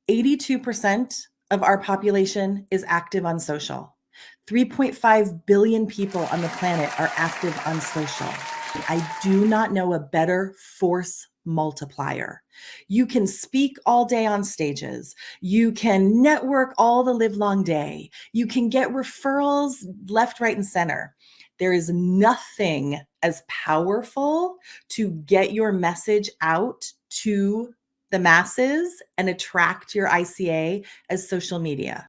82% of our population is active on social. 3.5 billion people on the planet are active on social. I do not know a better force multiplier. You can speak all day on stages. You can network all the live long day. You can get referrals left, right, and center. There is nothing as powerful to get your message out to the masses and attract your ICA as social media.